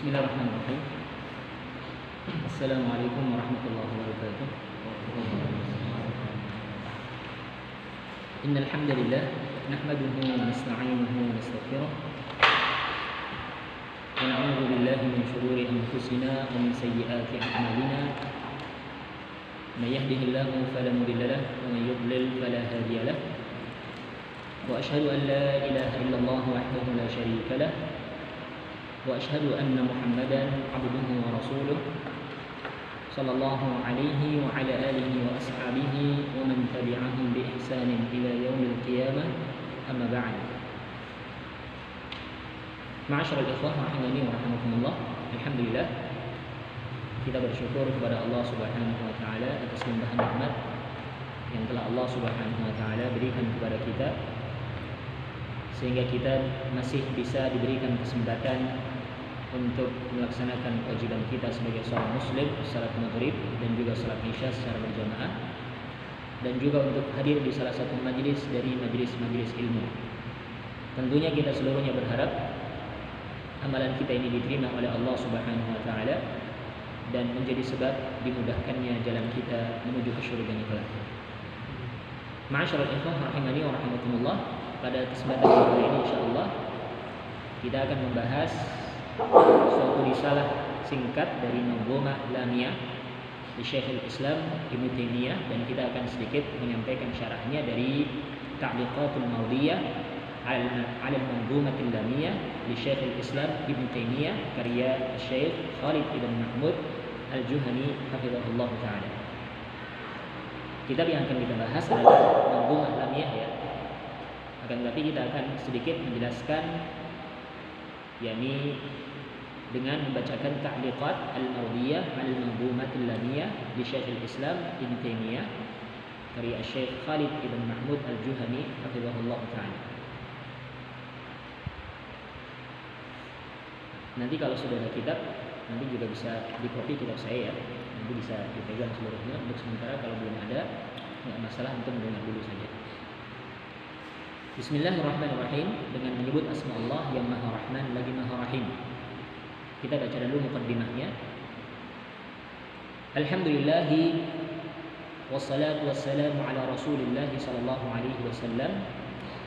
Bismillahirrahmanirrahim. Assalamualaikum warahmatullahi wabarakatuh. Innal hamdalillah nahmaduhu wa nasta'inuhu wa nastaghfiruh wa na'udzu billahi min shururi anfusina wa min sayyiati a'malina. May yahdihillahu fala mudilla lahu wa may yudlil fala hadiya lahu. Wa asyhadu an la ilaha illallah wahdahu la syarika lahu وأشهد أن محمدا عبده ورسوله صلى الله عليه وعلى آله وأصحابه ومن تبعهم بإحسان إلى يوم القيامة أما بعد. Ma'asyiral ikhwah rahimani wa rahimakumullah. Alhamdulillah, kita bersyukur kepada Allah Subhanahu wa taala atas limpahan nikmat yang telah Allah Subhanahu wa taala berikan kepada kita, sehingga kita masih bisa diberikan kesempatan untuk melaksanakan kewajiban kita sebagai seorang muslim, salat maghrib dan juga salat isya secara berjamaah, dan juga untuk hadir di salah satu majelis dari majelis-majelis ilmu. Tentunya kita seluruhnya berharap amalan kita ini diterima oleh Allah Subhanahu wa taala dan menjadi sebab dimudahkannya jalan kita menuju ke surga kelak. Ma'asyiral ikhwah rahimani wa rahimakumullah. Pada kesempatan kali ini insyaallah kita akan membahas suatu risalah singkat dari Manzumah Lamiyah di Syekhul Islam Ibnu Taimiyah, dan kita akan sedikit menyampaikan syarahnya dari Ta'liqatul Mawdiyah 'ala al-Manzumatil Lamiyah di Syekhul Islam Ibnu Taimiyah karya Syekh Khalid ibn Mahmud Al-Juhani hafizahullah taala. Kitab yang akan kita bahas adalah Manzumah Lamiyah ya. Akan tetapi kita akan sedikit menjelaskan, yakni dengan membacakan Ta'liqat Al-Mawdiyah Al-Manzumatil Lamiyah di Syekhul Islam Ibnu Taimiyah karya Syekh Khalid ibn Mahmud Al-Juhani hafizahullah taala. Nanti kalau sudah ada kitab, nanti juga bisa di-copy kitab saya ya. Nanti bisa dipegang seluruhnya. Untuk sementara kalau belum ada, enggak masalah, untuk mendengar dulu saja. Bismillahirrahmanirrahim. Dengan menyebut asma Allah yang Maha Rahman lagi Maha Rahim. Kita baca dulu muqaddimahnya. Alhamdulillahi wassalatu wassalamu ala Rasulillah sallallahu alaihi wasallam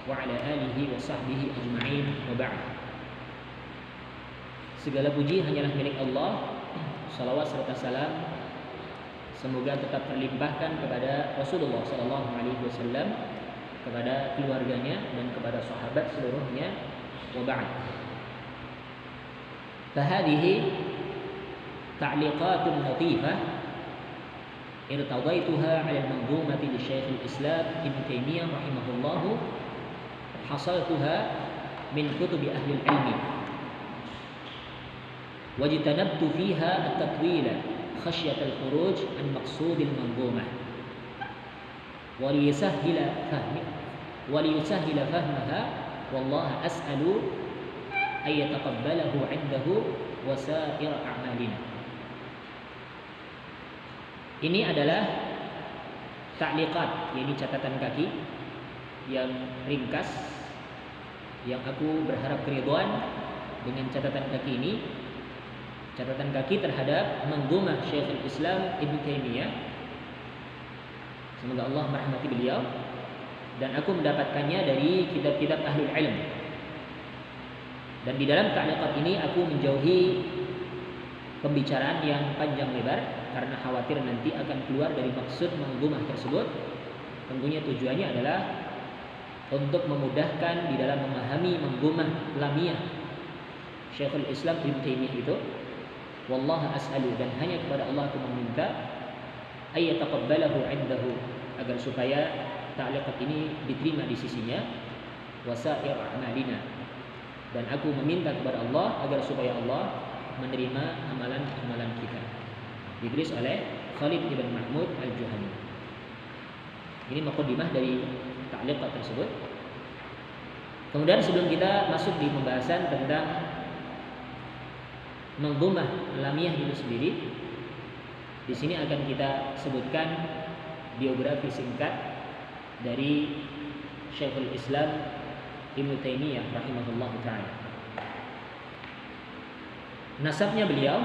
wa ala alihi wa sahbihi ajma'in wa ba'd. Segala puji hanyalah milik Allah. Salawat serta salam semoga tetap terlimpahkan kepada Rasulullah sallallahu alaihi wasallam, kepada keluarganya dan kepada sahabat seluruhnya. Wa ba'd. Fahadihi ta'liqatun latifah irtadaituha 'ala al-manzumati li Syekhul Islam Ibnu Taimiyah rahimahullahu, hasaltuha min kutubi ahli al-ilmi wajtanabtu fiha at-tatwila khasyat al-khuruj an maqsud al-manzumah وليسهل فهمها والله أسأل أن يتقبله عنده وسائر أعمالنا. Ini adalah ta'liqat, yakni catatan kaki yang ringkas, yang aku berharap keridhaan dengan catatan kaki ini. Catatan kaki terhadap Manzumah Syekhul Islam Ibnu Taimiyah, semoga Allah merahmati beliau, dan aku mendapatkannya dari kitab-kitab ahlul ilm. Dan di dalam ta'liqat ini aku menjauhi pembicaraan yang panjang lebar karena khawatir nanti akan keluar dari maksud manzumah tersebut. Tentunya tujuannya adalah untuk memudahkan di dalam memahami manzumah lamiyah Syekhul Islam Ibnu Taimiyah itu. Wallahu as'alu, dan hanya kepada Allah aku meminta ayyataqabbalahu 'indahu, agar supaya ta'liqat ini diterima di sisinya, wasair a'malina, dan aku meminta kepada Allah agar supaya Allah menerima amalan-amalan kita. Ditulis oleh Khalid ibn Mahmud Al-Juhani. Ini muqaddimah dari ta'liqat tersebut. Kemudian sebelum kita masuk di pembahasan tentang Manzumah Lamiyah itu sendiri, di sini akan kita sebutkan biografi singkat dari Syekhul Islam Ibnu Taimiyah rahimahullah taala. nasabnya beliau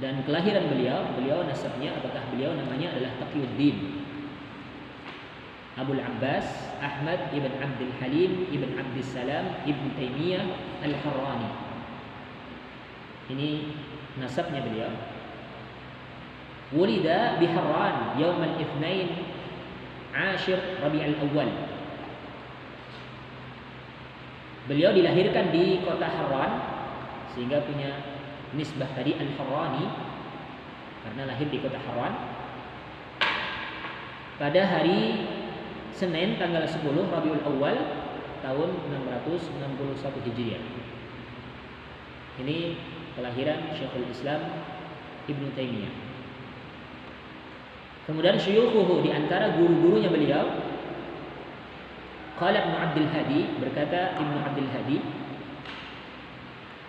dan kelahiran beliau nasabnya, apakah beliau namanya adalah Taqiyuddin Abul Abbas Ahmad ibn Abdul Halim ibn Abdul Salam ibn Taimiyah Al-Harrani. Ini nasabnya beliau. Wulida bi Harran yaum al-Ithnain Ashir Rabi'ul Awal. Beliau dilahirkan di kota Harran, sehingga punya nisbah tadi Al-Harrani karena lahir di kota Harran pada hari Senin tanggal 10 Rabiul Awal tahun 661 Hijriah. Ini kelahiran Syekhul Islam Ibnu Taimiyah. Kemudian syuyukhuhu, di antara guru-gurunya beliau, qala Ibnu Abdul Hadi, berkata Ibnu Abdul Hadi,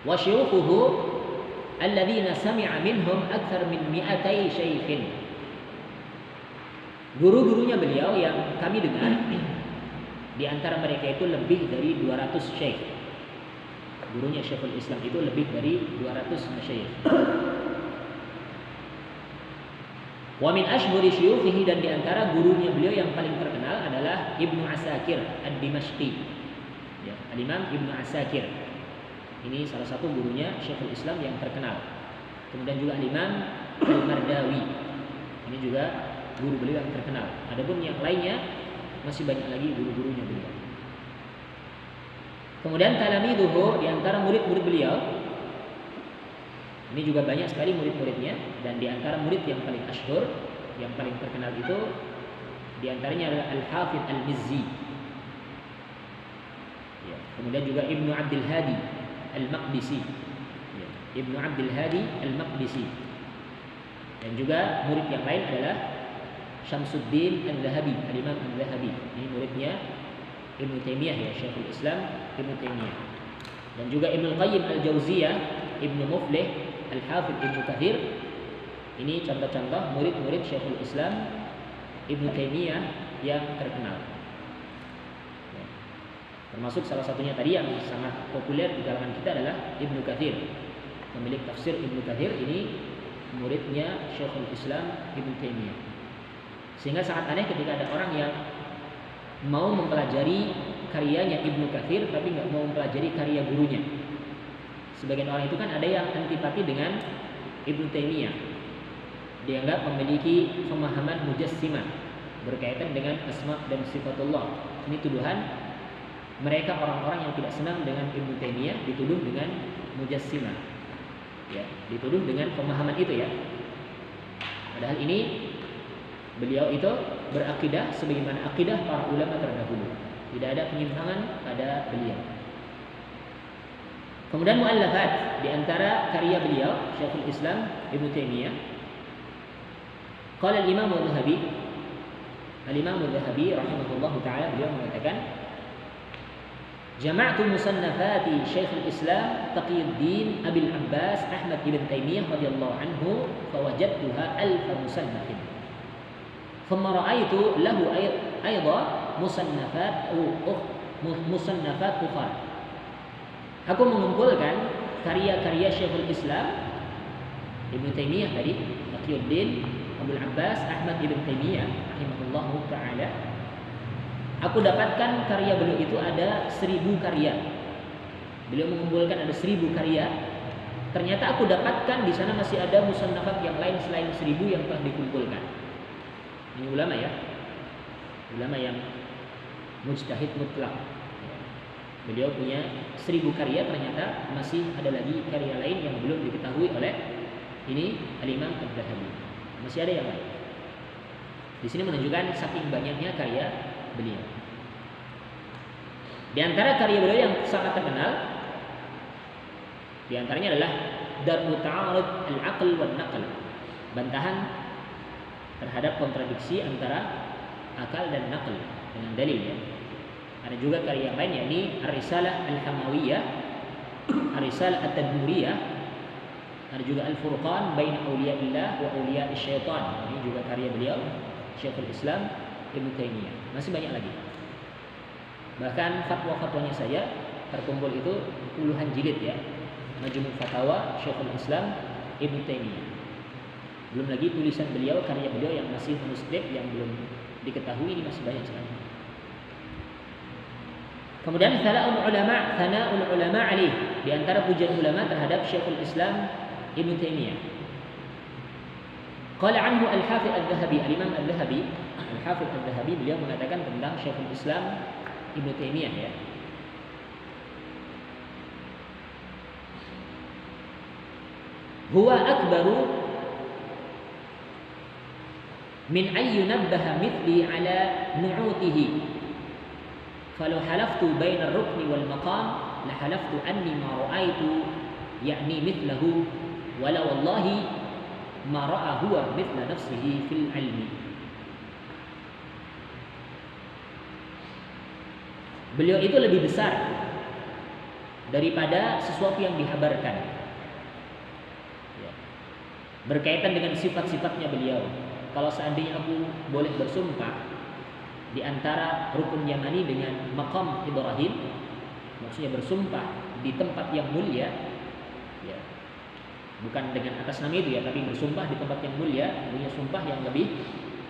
wa syuyukhuhu alladzina sami'a minhum akthar min mi'atai syaikhin. Guru-gurunya beliau yang kami dengar, di antara mereka itu lebih dari 200 syekh. Gurunya Syekhul Islam itu lebih dari 200 masyayikh. Wa min ashhuri syuyukhihi, dan di antara gurunya beliau yang paling terkenal adalah Ibnu Asakir Ad-Dimashqi. Ya, Al-Imam Ibnu Asakir. Ini salah satu gurunya Syekhul Islam yang terkenal. Kemudian juga Al-Imam Al-Mardawi. Ini juga guru beliau yang terkenal. Adapun yang lainnya masih banyak lagi guru-gurunya beliau. Kemudian talamiduhu, di antara murid-murid beliau, ini juga banyak sekali murid-muridnya, dan di antara murid yang paling asyhur, yang paling terkenal itu di antaranya adalah Al-Hafidz Al-Mizzi. Ya. Kemudian juga Ibnu Abdul Hadi Al-Maqdisi. Ya. Ibnu Abdul Hadi Al-Maqdisi. Dan juga murid yang lain adalah Syamsuddin Al-Zahabi, Al-Imam Al-Zahabi. Ini muridnya Ibnu Taimiyah, ya, Syekhul Islam Ibnu Taimiyah. Dan juga Ibnu Qayyim Al-Jauziyah, Ibnu Muflih, Al-Hafidz Ibnu Katsir. Ini contoh-contoh murid-murid Syekhul Islam Ibnu Taimiyah yang terkenal. Ya. Termasuk salah satunya tadi yang sangat populer di kalangan kita adalah Ibnu Katsir. Pemilik tafsir Ibnu Katsir ini muridnya Syekhul Islam Ibnu Taimiyah. Sehingga sangat aneh ketika ada orang yang mau mempelajari karyanya Ibnu Katsir tapi nggak mau mempelajari karya gurunya. Sebagian orang itu kan ada yang antipati dengan Ibnu Taimiyah, dianggap memiliki pemahaman mujassimah berkaitan dengan asma dan sifatullah. Ini tuduhan mereka, orang-orang yang tidak senang dengan Ibnu Taimiyah dituduh dengan mujassimah, ya, dituduh dengan pemahaman itu, ya. Padahal ini beliau itu berakidah sebagaimana akidah para ulama terdahulu. Tidak ada penyimpangan pada beliau. Kemudian muallafat, di antara karya beliau Syekhul Islam Ibnu Taimiyah, qala al-Imam Al-Dhahabi, Al-Imam Al-Dhahabi rahimahullahu taala, beliau mengatakan, jama'tu musannafati Syekhul Islam Taqiyuddin Abil Abbas Ahmad ibn Taimiyah radhiyallahu anhu fawajadtuha alf musannafin. Thumma ra'aitu lahu aidan musannafat ukhra. Aku mengumpulkan karya-karya Syekhul Islam Ibnu Taimiyah tadi, Taqiyuddin Abul Abbas Ahmad ibn Taimiyah rahimahullahu taala. Aku dapatkan karya beliau itu ada 1000 karya. Beliau mengumpulkan ada 1000 karya. Ternyata aku dapatkan di sana masih ada musannafat yang lain selain 1000 yang telah dikumpulkan. Ini ulama, ya, ulama yang mujtahid mutlak. Beliau punya 1000 karya, ternyata masih ada lagi karya lain yang belum diketahui oleh ini Al-Imam Al-Dhahabi. Masih ada yang lain. Di sini menunjukkan saking banyaknya karya beliau. Di antara karya beliau yang sangat terkenal, di antaranya adalah Dar'u Ta'arud Al-Aql wal Naql, bantahan terhadap kontradiksi antara akal dan naql dengan dalil, ya. Ada juga karya yang lain, yakni Ar-Risalah Al-Hamawiyah, Ar-Risalah At-Tadmuriyah, ada juga Al-Furqan Baina Awliyaillah wa Awliya'ish Syaitan. Ini juga karya beliau Syekhul Islam Ibnu Taimiyah. Masih banyak lagi. Bahkan fatwa-fatwanya saja terkumpul itu puluhan jilid, ya. Majmu' Fatawa Syekhul Islam Ibnu Taimiyah. Belum lagi tulisan beliau, karya beliau yang masih manuskrip yang belum diketahui, ini masih banyak sekali. Kemudian thana'ul ulama alaih, di antara pujian ulama terhadap Syekhul Islam Ibnu Taimiyah. Qala anhu al-Hafidz al-Dhahabi, al-Imam al-Dhahabi, al-Hafidz al-Dhahabi beliau mengatakan tentang Syekhul Islam Ibnu Taimiyah ya. Huwa akbaru min an yunabbaha mithli ala nu'utihi. Falau halaftu baina ar-rukni wal maqam la halaftu anni ma ra'aitu yakni mithlahu wala wallahi ma ra'a huwa mithla nafsihi fil ilmi. Beliau itu lebih besar daripada sesuatu yang dihabarkan. Berkaitan dengan sifat-sifatnya beliau. Kalau seandainya aku boleh bersumpah di antara rukun Yamani dengan maqam Ibrahim, maksudnya bersumpah di tempat yang mulia, ya, bukan dengan atas nama itu ya, tapi bersumpah di tempat yang mulia, punya sumpah yang lebih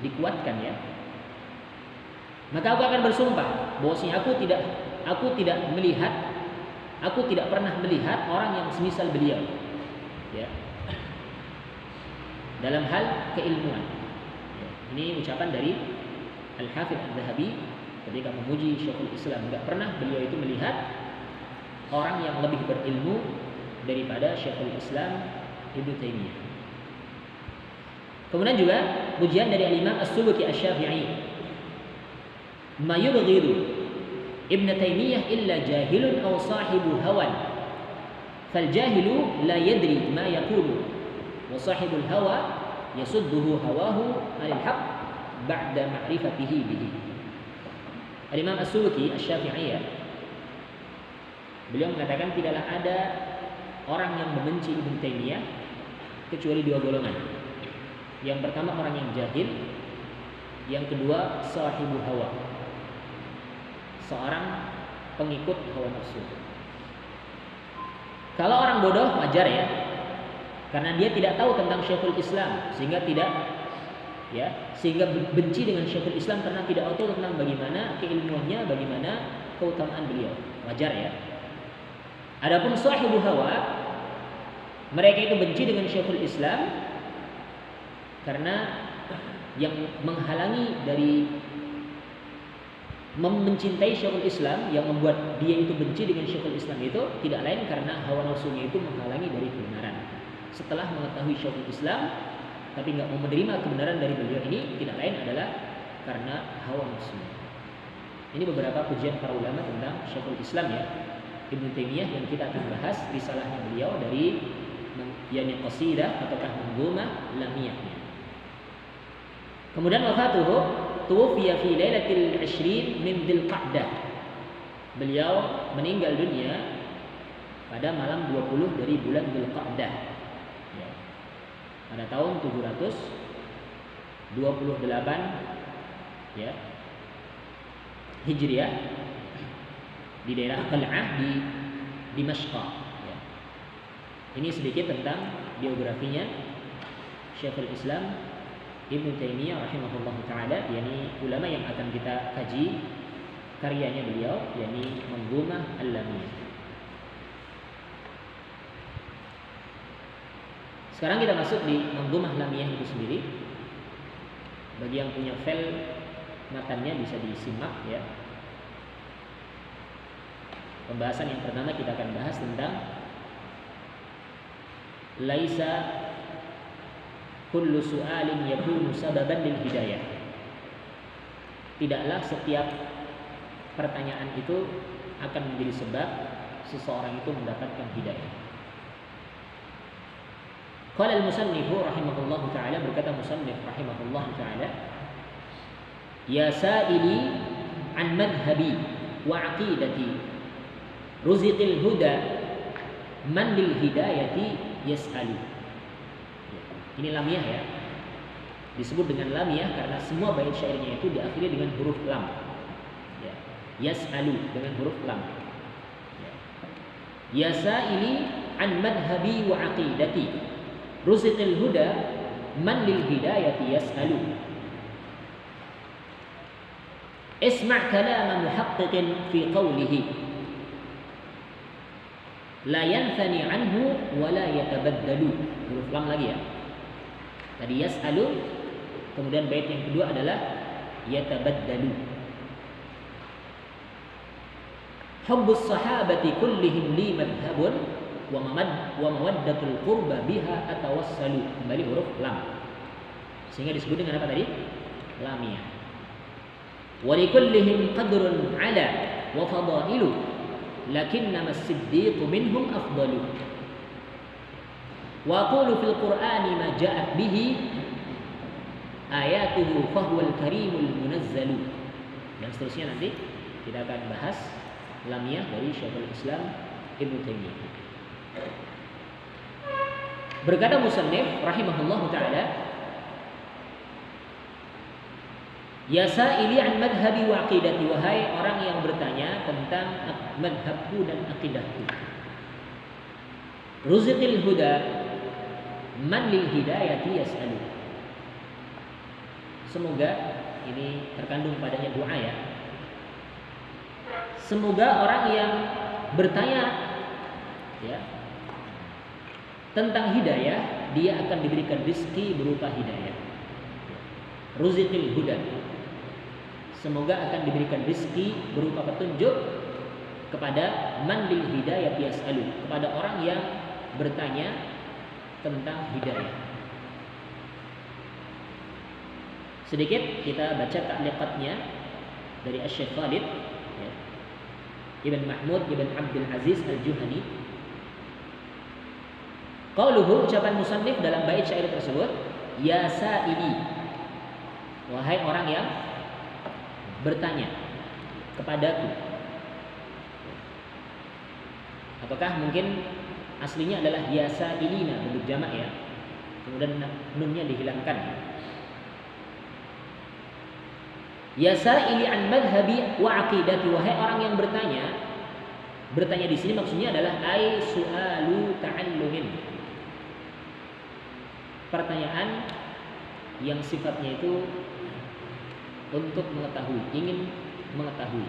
dikuatkan ya. Maka aku akan bersumpah bahwasanya aku tidak pernah melihat orang yang semisal beliau, ya, dalam hal keilmuan. Ya, ini ucapan dari Al-Hafidz Al-Dhahabi ketika memuji Syekhul Islam. Tidak pernah beliau itu melihat orang yang lebih berilmu daripada Syekhul Islam Ibnu Taimiyah. Kemudian juga pujian dari Al-Imam As-Subki Asy-Syafi'i, ma yubghidu Ibnu Taimiyah illa jahilun aw sahibu hawan, fal jahilu la yadri ma yaqulu wa sahibul hawa yasudduhu hawahu 'anil haqq ba'da ma'rifatihi bihi. Al-Imam As-Subki Asy-Syafi'i, beliau mengatakan tidaklah ada orang yang membenci Ibnu Taimiyah kecuali dua golongan. Yang pertama orang yang jahil, yang kedua sahibu hawa, seorang pengikut hawa nafsu. Kalau orang bodoh wajar ya, karena dia tidak tahu tentang Syekhul Islam sehingga benci dengan Syekhul Islam karena tidak tahu tentang bagaimana keilmuannya, bagaimana keutamaan beliau. Wajar ya. Adapun sahibu hawa, mereka itu benci dengan Syekhul Islam karena yang menghalangi dari mencintai Syekhul Islam, yang membuat dia itu benci dengan Syekhul Islam itu tidak lain karena hawa nafsunya itu menghalangi dari kebenaran. Setelah mengetahui Syekhul Islam tapi nggak mau menerima kebenaran dari beliau ini, tidak lain adalah karena hawa nafsu. Ini beberapa pujian para ulama tentang Syekhul Islam ya, Ibnu Taimiyah, yang kita akan bahas risalahnya beliau dari yakni qasidah ataukah manzumah lamiyahnya. Kemudian wafatuhu tuwfiya fi lailatul 20 min Dzulqa'dah. Beliau meninggal dunia pada malam 20 dari bulan Dzulqa'dah. Ya. Pada tahun 728 ya, Hijriah, di daerah Qal'ah di Dimashq ya. Ini sedikit tentang biografinya Syekhul Islam Ibnu Taimiyah rahimahullahu taala, yakni ulama yang akan kita kaji karyanya beliau, yakni Manzumah Al-Lamiyah. Sekarang kita masuk di Manzumah Lamiyah itu sendiri. Bagi yang punya file matanya bisa disimak ya. Pembahasan yang pertama kita akan bahas tentang laisa kullu su'alin yakunu sababan lil hidayah. Tidaklah setiap pertanyaan itu akan menjadi sebab seseorang itu mendapatkan hidayah. Qala al-musannif rahimahullahu taala, berkata musannif rahimahullahu taala, ya sa'ili an madhhabi wa aqidati ruziqil huda man lil hidayati yas'alu. Ini lamiyah ya. Disebut dengan lamiyah karena semua bait syairnya itu diakhiri dengan huruf lam. Ya. Yas'alu dengan huruf lam. Ya. Ya sa'ili an madhhabi wa aqidati. Ruziqil huda man lil hidayati yas'alu. Isma' kalam muhaqqiqin fi qawlihi la yanthani anhu wa la yatabaddalu. Huruf lam lagi ya. Tadi yas'alu, kemudian bait yang kedua adalah yatabaddalu. Hubbus sahabati kullihim li madhhabun wa mawaddatul qurba biha atawassalu. Kembali huruf lam. Sehingga disebut dengan apa tadi? Lamiyah. Wa likullihim qadrun ala wa fadailu lakinnama as-siddiq minhum afdalu. Wa aqulu fil Qur'ani ma ja'at bihi ayatuhu fahuwal karimul munazzalu. Dan seterusnya nanti kita akan bahas lamiyah dari Syekhul Islam Ibnu Taimiyah. Berkata musannif rahimahullahu taala, ya sa'ili an madhhabi wa aqidati, wahai orang yang bertanya tentang madhabku dan aqidahku. Ruziqil huda man lil hidayati yas'alu. Semoga ini terkandung padanya doa ya. Semoga orang yang bertanya ya tentang hidayah, dia akan diberikan rezeki berupa hidayah. Ruziqil huda. Semoga akan diberikan rezeki berupa petunjuk kepada man lil hidayah yas'alu, kepada orang yang bertanya tentang hidayah. Sedikit kita baca ta'liqatnya dari Asy-Syaikh Khalid ya, Ibn Mahmud Ibn Abdul Aziz Al-Juhani. Qauluhu, ucapan musannif dalam bait syair tersebut, ya sa'ili, wahai orang yang bertanya kepadaku. Apakah mungkin aslinya adalah ya sa'ilina, bentuk jamak ya, kemudian nunnya dihilangkan. Ya sa'ili an madhhabi wa aqidati, wahai orang yang bertanya. Bertanya di sini maksudnya adalah ai su'alu ta'allumin, pertanyaan yang sifatnya itu untuk mengetahui, ingin mengetahui.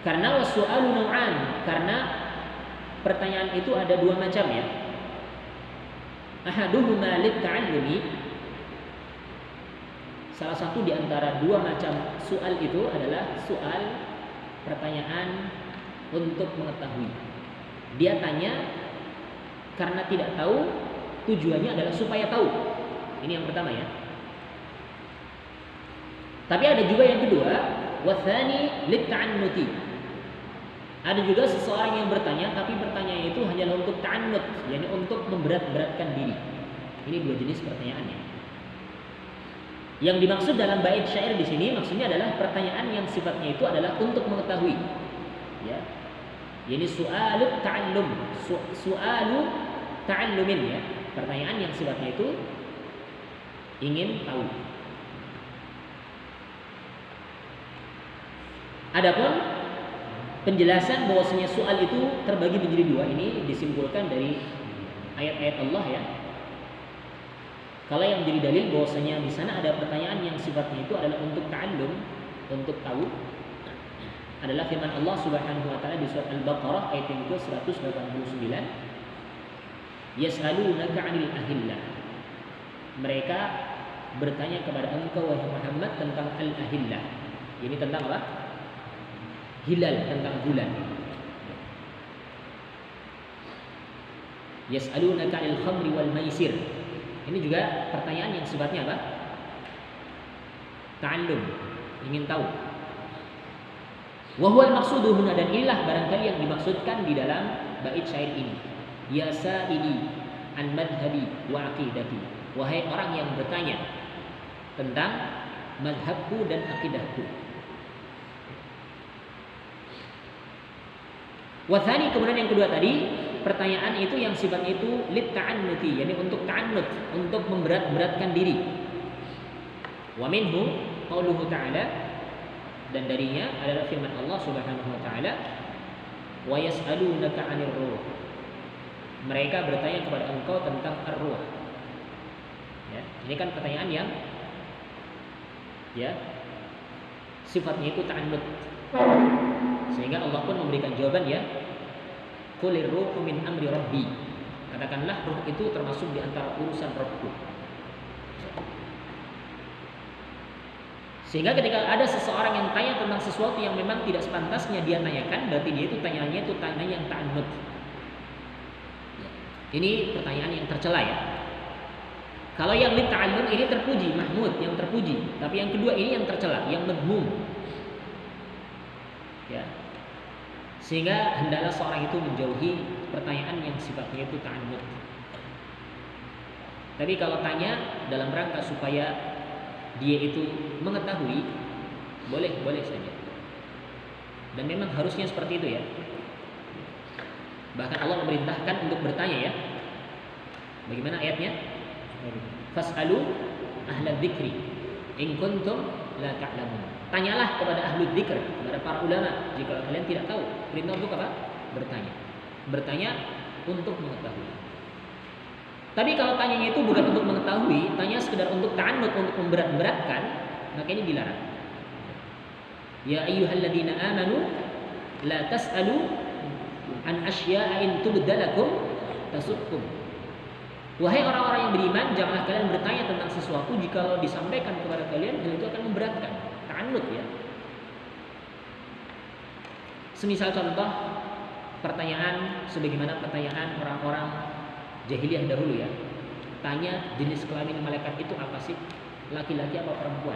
Karena wasu'alu naw'an, karena pertanyaan itu ada dua macam ya. Ahaduhuma lit ta'allumi, salah satu di antara dua macam soal itu adalah soal pertanyaan untuk mengetahui. Dia tanya karena tidak tahu, tujuannya adalah supaya tahu. Ini yang pertama ya. Tapi ada juga yang kedua, wathani litta'annuti. Ada juga seseorang yang bertanya, tapi pertanyaannya itu hanya untuk ta'annut, yakni untuk memberat-beratkan diri. Ini dua jenis pertanyaannya. Yang dimaksud dalam bait syair di sini maksudnya adalah pertanyaan yang sifatnya itu adalah untuk mengetahui. Ya. Yakni su'alut ta'allum, su'alu ta'allumin ya. Pertanyaan yang sifatnya itu ingin tahu. Adapun penjelasan bahwasanya soal itu terbagi menjadi dua, ini disimpulkan dari ayat-ayat Allah ya. Kalau yang menjadi dalil bahwasanya di sana ada pertanyaan yang sifatnya itu adalah untuk ta'allum, untuk tahu, adalah firman Allah Subhanahu wa taala di surat Al-Baqarah ayat yang ke-189. Yas'alunaka 'anil ahillah. Mereka bertanya kepada engkau wahai Muhammad tentang al-ahillah. Ini tentang apa? Hilal, tentang bulan. Yas'alunaka 'anil khamri wal maisir. Ini juga pertanyaan yang sifatnya apa? Ta'allum, ingin tahu. Wa huwal maqsudu huna, dan inilah barangkali yang dimaksudkan di dalam bait syair ini. Ya sa'ili an madhhabi wa aqidati, wahai orang yang bertanya tentang madhabku dan akidahku. Wathani, kemudian yang kedua tadi, pertanyaan itu yang sifatnya itu lit ta'annuti, yakni untuk ta'annut, untuk memberat-beratkan diri. Wa minhu qauluhu ta'ala, dan darinya adalah firman Allah Subhanahu wa taala, Wa yas'alunaka 'anir ruh. Mereka bertanya kepada engkau tentang ar-ruh. Ya, ini kan pertanyaan yang ya sifatnya itu ta'annud. Sehingga Allah pun memberikan jawaban ya, qulir ruhu min amri rabbi. Katakanlah ruh itu termasuk di antara urusan Rabbku. Sehingga ketika ada seseorang yang tanya tentang sesuatu yang memang tidak sepantasnya dia tanyakan, berarti dia itu tanyanya itu tanya yang ta'annud. Ini pertanyaan yang tercela ya. Kalau yang li ta'allum ini terpuji, mahmud, yang terpuji. Tapi yang kedua ini yang tercela, yang madmum. Ya. Sehingga hendaklah seorang itu menjauhi pertanyaan yang sifatnya itu ta'annud. Tapi kalau tanya dalam rangka supaya dia itu mengetahui, boleh saja. Dan memang harusnya seperti itu ya. Bahkan Allah memerintahkan untuk bertanya ya. Bagaimana ayatnya? Fas'alu ahla dzikri in kuntum la ta'lamun. Tanyalah kepada ahli dzikr, kepada para ulama jika kalian tidak tahu. Perintah untuk apa? Bertanya. Bertanya untuk mengetahui. Tapi kalau tanyanya itu bukan untuk mengetahui, tanya sekedar untuk ta'annud, untuk memberat-beratkan, maka ini dilarang. Ya ayyuhalladzina amanu la tas'alu an asya'a in tubdalakum tasukkum. Wahai orang-orang yang beriman, janganlah kalian bertanya tentang sesuatu jika disampaikan kepada kalian hal itu akan memberatkan. Ta'annud ya. Semisal contoh pertanyaan sebagaimana pertanyaan orang-orang jahiliyah dahulu ya. Tanya jenis kelamin malaikat itu apa sih? Laki-laki apa perempuan?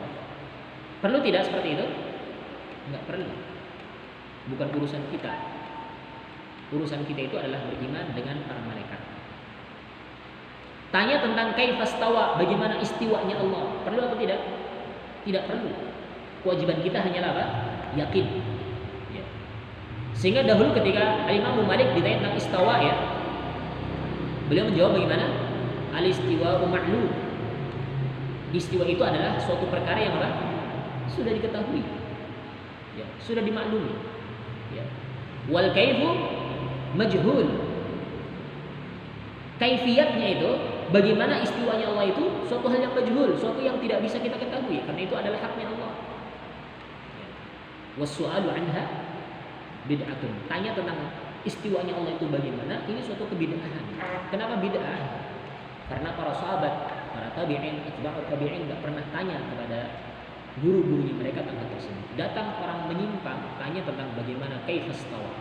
Perlu tidak seperti itu? Enggak perlu. Bukan urusan kita. Urusan kita itu adalah beriman dengan para malaikat. Tanya tentang kaifastawa, bagaimana istiwanya Allah. Perlu atau tidak? Tidak perlu. Kewajiban kita hanyalah apa? Yakin. Ya. Sehingga dahulu ketika Imam Malik ditanya tentang istawa ya, beliau menjawab bagaimana? Al-istiwa'u ma'lum. Istiwa itu adalah suatu perkara yang apa? Sudah diketahui. Ya, sudah dimaklumi. Ya. Wal kaifu majhul. Kaifiyatnya itu, bagaimana istiwanya Allah itu suatu hal yang majhul, suatu yang tidak bisa kita ketahui karena itu adalah haknya Allah. Was-su'alu anha bid'atun. Tanya tentang istiwanya Allah itu bagaimana, ini suatu kebid'ahan. Kenapa bid'ah? Karena para sahabat, para tabi'in, atba'ut tabi'in enggak pernah tanya kepada guru-gurunya mereka tentang tersebut. Datang orang menyimpang tanya tentang bagaimana kaifastawa.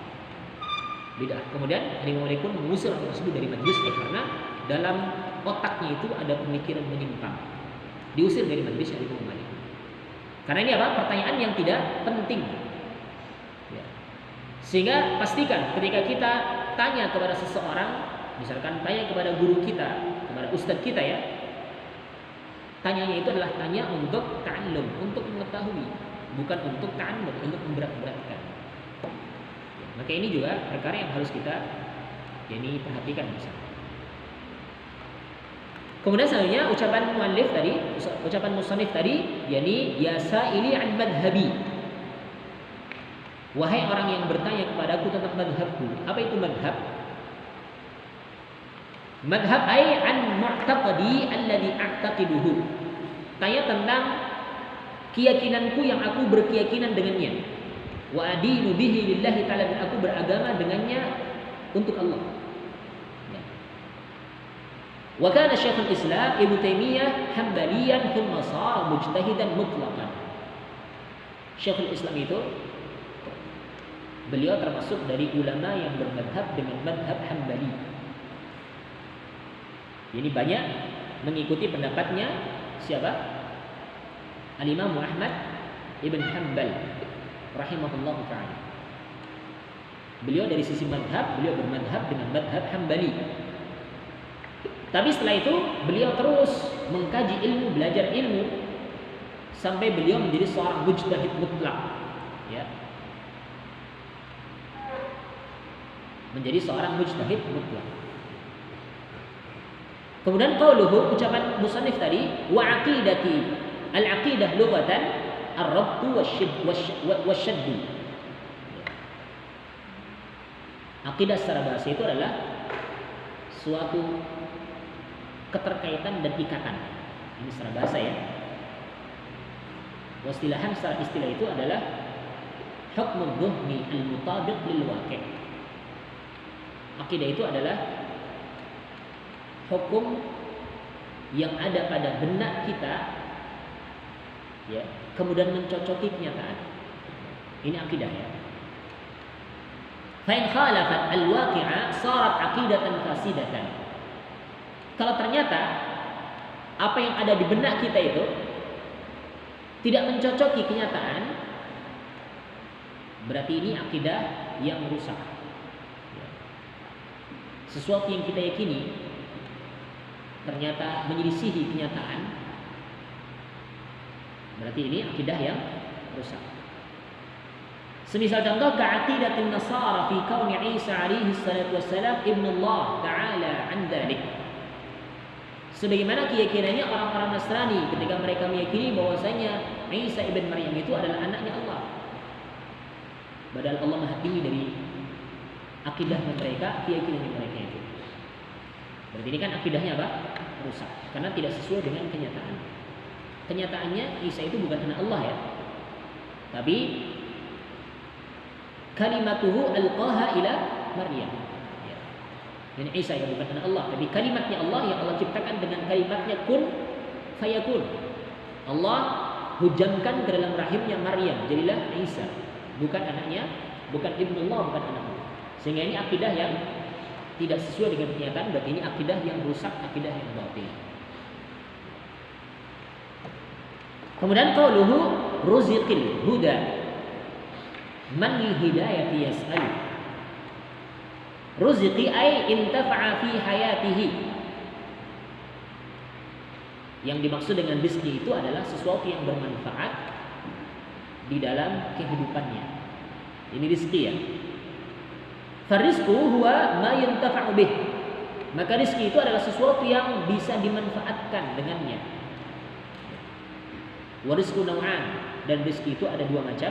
Bid'ah. Kemudian Imam Malik pun mengusir orang tersebut dari majlisnya karena dalam otaknya itu ada pemikiran menyimpang. Diusir dari majlis Imam Malik. Karena ini apa? Pertanyaan yang tidak penting. Ya. Sehingga pastikan ketika kita tanya kepada seseorang, misalkan tanya kepada guru kita, kepada ustadz kita ya, tanyanya itu adalah tanya untuk ta'allum, untuk mengetahui, bukan untuk ta'annud, untuk memberat-beratkan. Ya, maka ini juga perkara yang harus kita perhatikan bersama. Kemudian selanjutnya ucapan muallif tadi, ucapan musannif tadi, yakni ya sa'ili an madhhabi. Wahai orang yang bertanya kepadaku tentang madhabku. Apa itu madhab? Madhab ay an mu'taqadi alladhi a'taqiduhu. Tanya tentang keyakinanku yang aku berkeyakinan dengannya. Wa adinu bihi lillahi ta'ala, dan aku beragama dengannya untuk Allah. Wa kana Syekhul Islam Ibnu Taimiyah Hambaliyan thumma sara mujtahidan mutlaqan. Syekhul Islam itu beliau termasuk dari ulama yang bermadhab dengan madhab Hambali. Jadi banyak mengikuti pendapatnya siapa? Al-Imam Ahmad Ibn Hanbal rahimahullah ta'ala. Beliau dari sisi madhab, beliau bermadhab dengan madhab Hambali. Tapi setelah itu beliau terus mengkaji ilmu, belajar ilmu sampai beliau menjadi seorang mujtahid mutlak. Ya. Menjadi seorang mujtahid mutlak. Kemudian qauluhu, ucapan musannif tadi, wa aqidati, al-aqidah lughatan ar-rabtu wasyaddu. Akidah secara bahasa itu adalah suatu keterkaitan dan ikatan. Ini secara bahasa ya. Wastilahan secara istilah itu adalah hukmul dhuhni al-mutabiq lil waqi'. Akidah itu adalah hukum yang ada pada benak kita, ya, kemudian mencocoki kenyataan. Ini akidah ya. Fa in khalafat al-waqi'a sarat aqidatan fasidatan. Kalau ternyata apa yang ada di benak kita itu tidak mencocoki kenyataan, berarti ini akidah yang rusak. Sesuatu yang kita yakini ternyata menyelisihi kenyataan, berarti ini akidah yang rusak. Semisal contoh ka'aqidatin Nasara fi kauni Isa alaihi salatu wassalam ibnu Allah ta'ala an dzalik. Sebagaimana keyakinannya orang-orang Nasrani ketika mereka meyakini bahwasanya Isa ibn Maryam itu adalah anaknya Allah. Padahal Allah Maha tinggi dari akidahnya mereka, keyakinan mereka itu. Berarti ini kan akidahnya apa? Rusak. Karena tidak sesuai dengan kenyataan. Kenyataannya Isa itu bukan anak Allah ya. Tapi kalimatuhu alqaha ila Maryam. Ya. Ini Isa yang bukan anak Allah, tapi kalimatnya Allah yang Allah ciptakan dengan kalimatnya kun fayakun. Allah hujamkan ke dalam rahimnya Maryam, jadilah Isa. Bukan anaknya, bukan ibnu Allah, bukan anak Allah. Sehingga ini akidah yang tidak sesuai dengan kenyataan, berarti ini akidah yang rusak, akidah yang batil. Kemudian qauluhu ruziqil huda man lil hidayati yas'al. Ruziqi ay intafa'a fi hayatihi. Yang dimaksud dengan rizki itu adalah sesuatu yang bermanfaat di dalam kehidupannya. Ini rizki ya. Farizqu huwa ma yuntafa'u bih. Maka rizki itu adalah sesuatu yang bisa dimanfaatkan dengannya. Wa rizqu naw'an, dan rizki itu ada dua macam.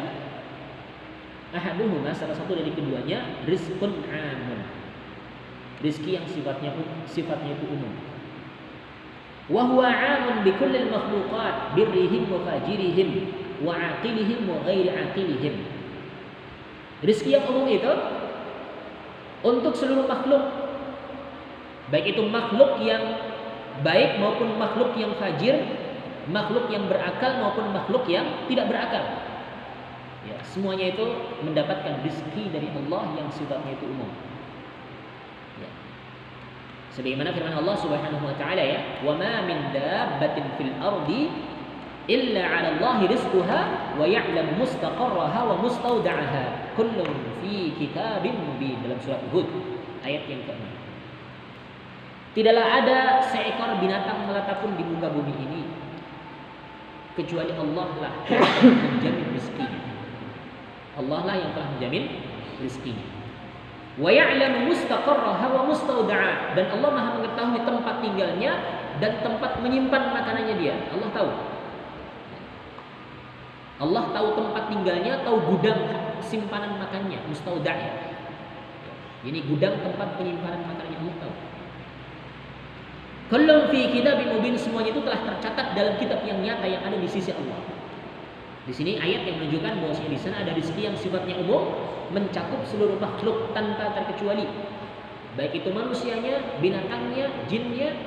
Ahaduhuma, salah satu dari keduanya, rizqun 'amun. Rizki yang sifatnya itu umum. Wa huwa 'amun bi kullil makhluqat, birrihim wa fajirihim wa 'aqilihim wa ghairi 'aqilihim. Rizki yang umum itu untuk seluruh makhluk, baik itu makhluk yang baik maupun makhluk yang fajir, makhluk yang berakal maupun makhluk yang tidak berakal. Ya, semuanya itu mendapatkan rizki dari Allah yang sifatnya itu umum. Ya. Sebagaimana firman Allah Subhanahu wa taala ya, "Wa ma min dabbatin fil ardi illa 'ala Allahi rizquha wa ya'lamu mustaqarraha wa mustawda'aha kullun fi kitabin mubin." Dalam surat Hud ayat yang ke-6. Tidaklah ada seekor binatang melata pun di muka bumi ini kecuali Allah lah yang menjamin rezekinya. Allah lah yang telah menjamin rezekinya. Wa ya'lamu mustaqarraha wa mustawda'aha, dan Allah Maha mengetahui tempat tinggalnya dan tempat menyimpan makanannya dia. Allah tahu. Allah tahu tempat tinggalnya, tahu gudang simpanan makannya, mustauda'. Ini gudang tempat penyimpanan makanannya, Allah tahu. Kullun fi kitabin mubin, semuanya itu telah tercatat dalam kitab yang nyata yang ada di sisi Allah. Di sini ayat yang menunjukkan bahwa di sana ada rezeki yang sifatnya umum, mencakup seluruh makhluk tanpa terkecuali. Baik itu manusianya, binatangnya, jinnya,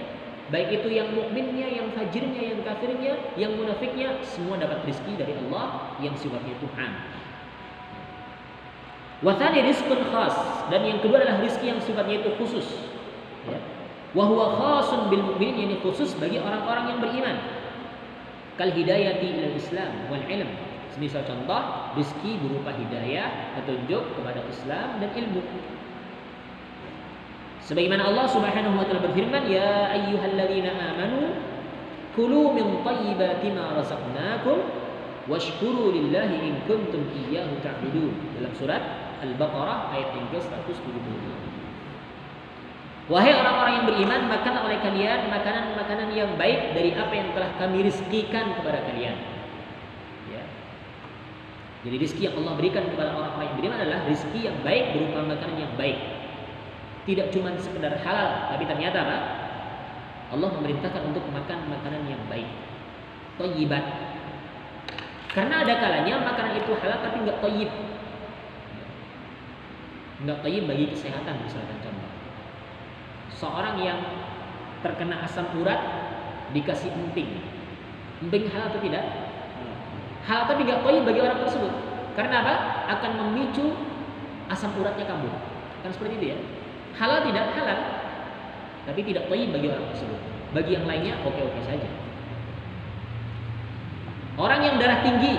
baik itu yang mukminnya, yang fajirnya, yang kafirnya, yang munafiknya, semua dapat rezeki dari Allah yang sifatnya Tuhan. Wa tsani rizqun khas, dan yang kedua adalah rezeki yang sifatnya itu khusus. Ya. Wa huwa khasun bil mu'minin, ini khusus bagi orang-orang yang beriman. Kal hidayati ilal Islam wal ilm. Semisal contoh rezeki berupa hidayah, petunjuk kepada Islam dan ilmu. Sebagaimana Allah Subhanahu wa taala berfirman, "Ya ayyuhalladzina amanu kulu min thayyibati ma razaqnakum washkuru lillahi in kuntum iyyahu ta'budun." Dalam surat Al-Baqarah ayat yang ke-172. Wahai orang-orang yang beriman, makanlah oleh kalian makanan-makanan yang baik dari apa yang telah kami rizkikan kepada kalian. Ya. Jadi rizki yang Allah berikan kepada orang-orang yang beriman adalah rizki yang baik berupa makanan yang baik. Tidak cuma sekedar halal, tapi ternyata apa? Allah memerintahkan untuk makan makanan yang baik, thayyibat. Karena ada kalanya makanan itu halal tapi enggak thayyib. Enggak thayyib bagi kesehatan, misalkan contoh. Seorang yang terkena asam urat dikasih emping. Emping halal atau tidak? Halal tapi enggak thayyib bagi orang tersebut. Karena apa? Akan memicu asam uratnya kambuh. Kan seperti itu ya. Halal tidak? Halal. Tapi tidak thayyib bagi orang tersebut. Bagi yang lainnya oke-oke saja. Orang yang darah tinggi,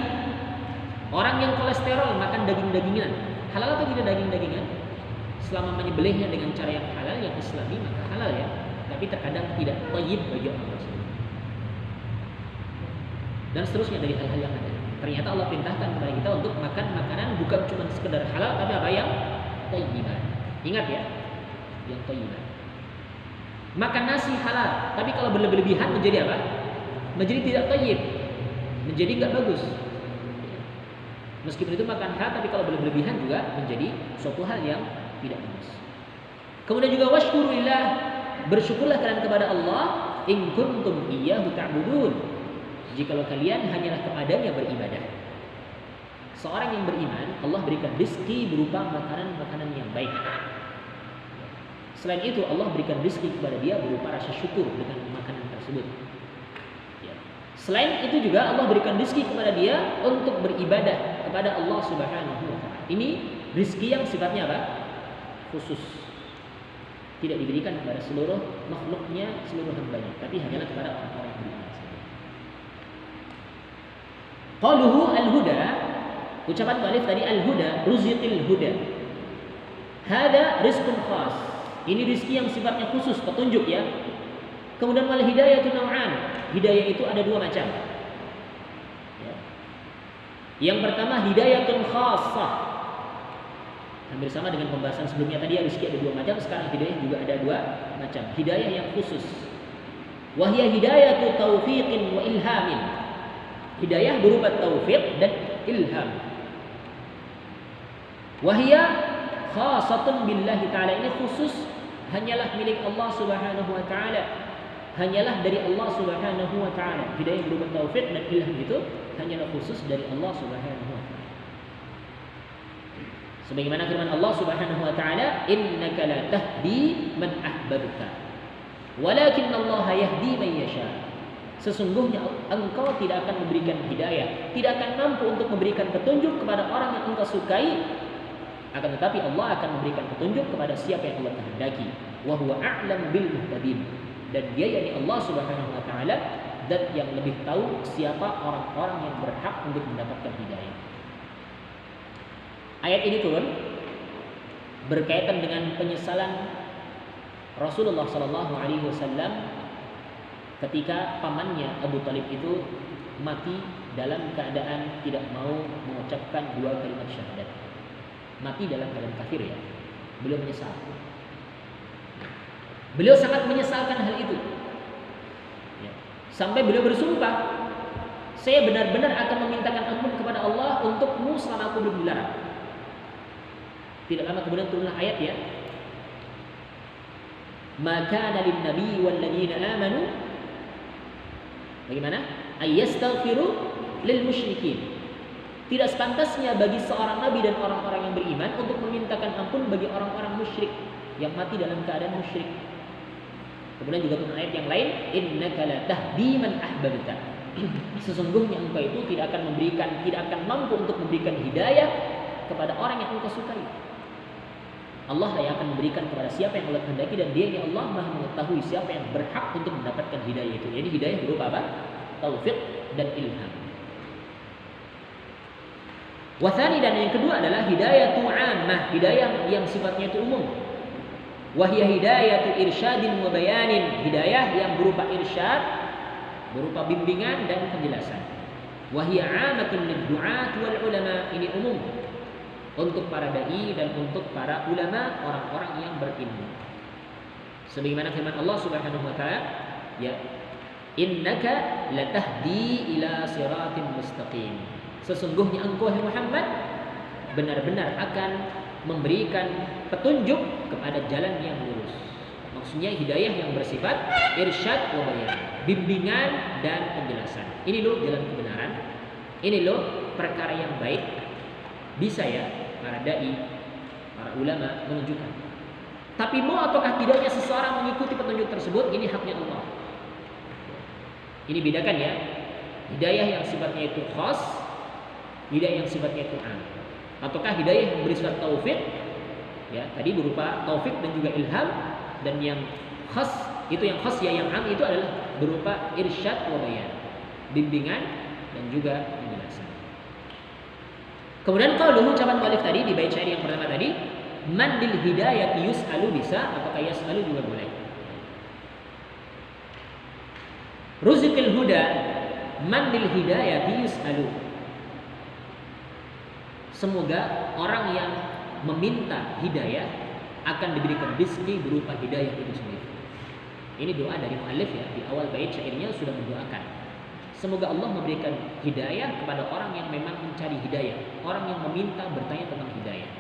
orang yang kolesterol makan daging-dagingan, halal atau tidak daging-dagingan? Selama menyembelihnya dengan cara yang halal, yang islami, maka halal ya. Tapi terkadang tidak thayyib bagi orang tersebut. Dan seterusnya dari hal-hal yang ada. Ternyata Allah perintahkan kepada kita untuk makan makanan bukan cuma sekedar halal, tapi apa yang thayyiban. Ingat ya, yang thayyiban. Makan nasi halal, tapi kalau berlebihan menjadi apa? Menjadi tidak thayyib, menjadi enggak bagus. Meskipun itu makan halal, tapi kalau berlebihan juga menjadi suatu hal yang tidak bagus. Kemudian juga washkurulillah, bersyukurlah kalian kepada Allah in kuntum iyyahu ta'budun. Jikalau kalian hanyalah kepadanya beribadah. Seorang yang beriman, Allah berikan rezeki berupa makanan-makanan yang baik. Selain itu, Allah berikan rezeki kepada dia berupa rasa syukur dengan makanan tersebut. Selain itu juga Allah berikan rezeki kepada dia untuk beribadah kepada Allah Subhanahu wa taala. Ini rezeki yang sifatnya apa? Khusus. Tidak diberikan kepada seluruh makhluknya, seluruh hambanya, tapi hanyalah kepada orang-orang yang beriman saja. Qaluhu al-huda, ucapan mu'allif tadi al-huda, ruziqil huda. Hada rizqun khas. Ini rezeki yang sifatnya khusus, petunjuk ya. Kemudian wal hidayatu naw'an. Hidayah itu ada dua macam. Ya. Yang pertama hidayatun khassah. Hampir sama dengan pembahasan sebelumnya tadi, rezeki ada dua macam, sekarang hidayah juga ada dua macam. Hidayah yang khusus. Wa hiya hidayatu taufiqin wa ilhamin. Hidayah berupa taufik dan ilham. Wa hiya khassatun billahi ta'ala. Ini khusus, hanyalah milik Allah Subhanahu wa taala. Hanyalah dari Allah Subhanahu wa taala. Hidayah berupa taufik dan ilham itu hanyalah khusus dari Allah Subhanahu wa taala. Sebagaimana firman Allah Subhanahu wa taala, "Innaka la tahdi man ahbabta, walakin Allah yahdi man yasha." Sesungguhnya engkau tidak akan memberikan hidayah, tidak akan mampu untuk memberikan petunjuk kepada orang yang engkau sukai. Akan tetapi Allah akan memberikan petunjuk kepada siapa yang Allah kehendaki. Wa huwa a'lam bil muhtadin. Dan dia yakni Allah Subhanahu wa taala zat yang lebih tahu siapa orang-orang yang berhak untuk mendapatkan hidayah. Ayat ini turun berkaitan dengan penyesalan Rasulullah sallallahu alaihi wasallam ketika pamannya Abu Thalib itu mati dalam keadaan tidak mau mengucapkan dua kalimat syahadat. Mati dalam keadaan kafir ya. Beliau menyesal. Beliau sangat menyesalkan hal itu. Ya. Sampai beliau bersumpah, saya benar-benar akan memintakan ampun kepada Allah untukmu selama aku belum dilarang. Tidak lama kemudian turunlah ayat ya. Maka lin nabi wal ladina amanu, bagaimana? Ayastaghfiru lil musyrikin. Tidak sepantasnya bagi seorang nabi dan orang-orang yang beriman untuk memintakan ampun bagi orang-orang musyrik yang mati dalam keadaan musyrik. Kemudian juga turun ayat yang lain, innaka la tahdi man ahbabta. Sesungguhnya engkau itu tidak akan mampu untuk memberikan hidayah kepada orang yang engkau sukai. Allah lah yang akan memberikan kepada siapa yang Allah kehendaki, dan Dia yang Allah Maha mengetahui siapa yang berhak untuk mendapatkan hidayah itu. Jadi hidayah berupa apa? Taufik dan ilham. Wathani, dan yang kedua adalah hidayatu 'ammah, hidayah yang sifatnya itu umum. Wahia hidayatu irsyadin wa bayanin, hidayah yang berupa irsyad, berupa bimbingan dan penjelasan. Wahia 'ammatun lid-du'at wal ulama, ini umum untuk para dai dan untuk para ulama, orang-orang yang berilmu. Sebagaimana firman Allah Subhanahu wa taala, ya innaka latahdi ila siratin mustaqim. Sesungguhnya engkau Muhammad benar-benar akan memberikan petunjuk kepada jalan yang lurus. Maksudnya hidayah yang bersifat irsyad wa bayan, bimbingan dan penjelasan. Ini loh jalan kebenaran. Ini loh perkara yang baik. Bisa ya para dai, para ulama menunjukkan. Tapi mau ataukah tidaknya seseorang mengikuti petunjuk tersebut, ini haknya Allah. Ini bedakan ya. Hidayah yang sifatnya itu khas, hidayah yang sifatnya itu am. Ataukah hidayah yang bersifat taufik, ya tadi berupa taufik dan juga ilham, dan yang khas itu yang khas ya, yang am itu adalah berupa irsyad wa bayan, bimbingan dan juga penjelasan. Kemudian kalau ucapan mu'allif tadi di bait syair yang pertama tadi, man lil hidayati yus'alu, bisa apakah yas'alu juga boleh. Ruziqil huda man lil hidayati yus'alu. Semoga orang yang meminta hidayah akan diberikan rezeki berupa hidayah itu sendiri. Ini doa dari mu'allif ya, di awal bait syairnya sudah mendoakan. Semoga Allah memberikan hidayah kepada orang yang memang mencari hidayah, orang yang meminta bertanya tentang hidayah.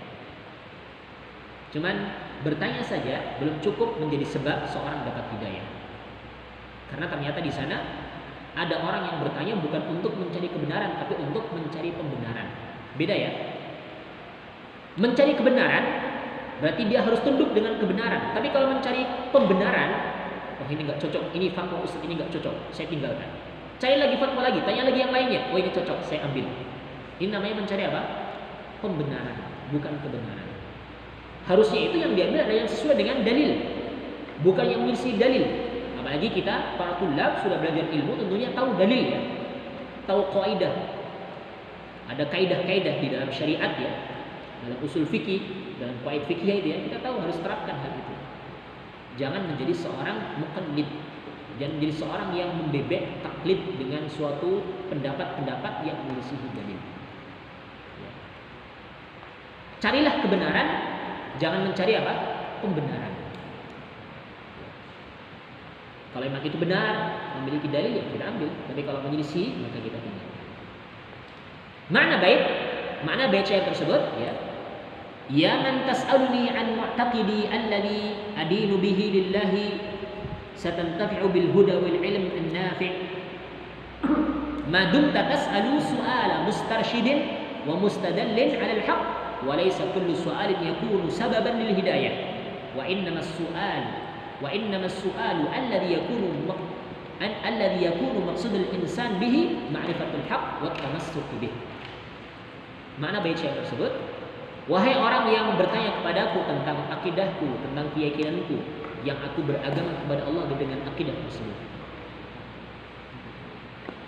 Cuman bertanya saja belum cukup menjadi sebab seorang dapat hidayah. Karena ternyata di sana ada orang yang bertanya bukan untuk mencari kebenaran, tapi untuk mencari pembenaran. Beda ya. Mencari kebenaran berarti dia harus tunduk dengan kebenaran. Tapi kalau mencari pembenaran, oh ini nggak cocok, ini fatwa ustaz ini nggak cocok, saya tinggalkan. Cari lagi fatwa lagi, tanya lagi yang lainnya, oh ini cocok, saya ambil. Ini namanya mencari apa? Pembenaran, bukan kebenaran. Harusnya itu yang diambil adalah yang sesuai dengan dalil, bukan yang menyelisih dalil. Apalagi kita para tulab sudah belajar ilmu, tentunya tahu dalil ya, tahu kaidah. Ada kaidah-kaidah di dalam syariat ya, dalam usul fikih, dalam qaid fikih itu ya, kita tahu harus terapkan hal itu. Jangan menjadi seorang muqallid, jangan menjadi seorang yang membebek taklid dengan suatu pendapat-pendapat yang menyelisih dalil. Ya. Carilah kebenaran, jangan mencari apa? Pembenaran. Ya. Kalau memang itu benar, memiliki dalil ya kita ambil, tapi kalau menyelisih maka kita tinggal. Makna bait syair tersebut ya. Ya man tas'aluni an mu'taqidi alladhi adinu bihi lillahi satantafi'u bil huda wal ilm an-nafi' ma dumta tas'alu su'ala mustarshidin wa mustadallin 'ala al-haqq wa laysa kullu su'alin yakunu sababan lil hidayah wa innama as-su'alu alladhi yakunu maqsudul insan bihi ma'rifatul haqq wa tamassuk bih. Makna bait syair tersebut, wahai orang yang bertanya kepadaku tentang akidahku, tentang keyakinanku, yang aku beragama kepada Allah dengan akidah tersebut.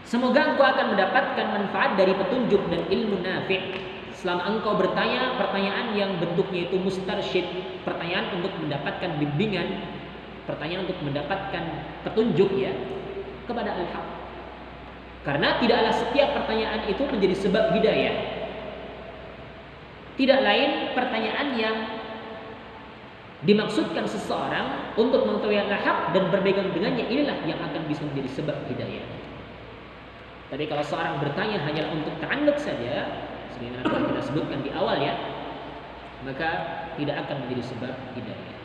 Semoga engkau akan mendapatkan manfaat dari petunjuk dan ilmu nafi' selama engkau bertanya pertanyaan yang bentuknya itu mustarsyid, pertanyaan untuk mendapatkan bimbingan, pertanyaan untuk mendapatkan petunjuk ya kepada al-haq. Karena tidaklah setiap pertanyaan itu menjadi sebab hidayah. Tidak lain pertanyaan yang dimaksudkan seseorang untuk mengetahui al-haq dan berpegang dengannya, inilah yang akan bisa menjadi sebab hidayah. Tapi kalau seorang bertanya hanya untuk ta'alluq saja, sebagaimana telah kita sebutkan di awal ya, maka tidak akan menjadi sebab hidayah.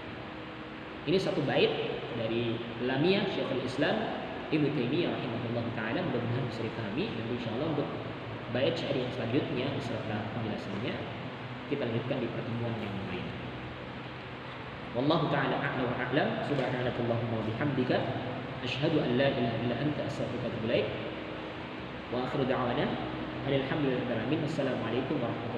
Ini satu bait dari Lamiyah Syekhul Islam Ibnu Taimiyah rahimahullah taala, mudah-mudahan bisa dipahami, dan insyaallah untuk bait syair yang selanjutnya beserta penjelasannya kita lanjutkan di pertemuan yang lain. Wallahu ta'ala a'la wa a'lam. Subhanakallahumma wa bihamdika asyhadu an la ilaha illa anta astaghfiruka wa atubu ilaik. Wa akhiru da'wana alhamdulillahi rabbil alamin. Wassalamualaikum warahmatullahi wabarakatuh.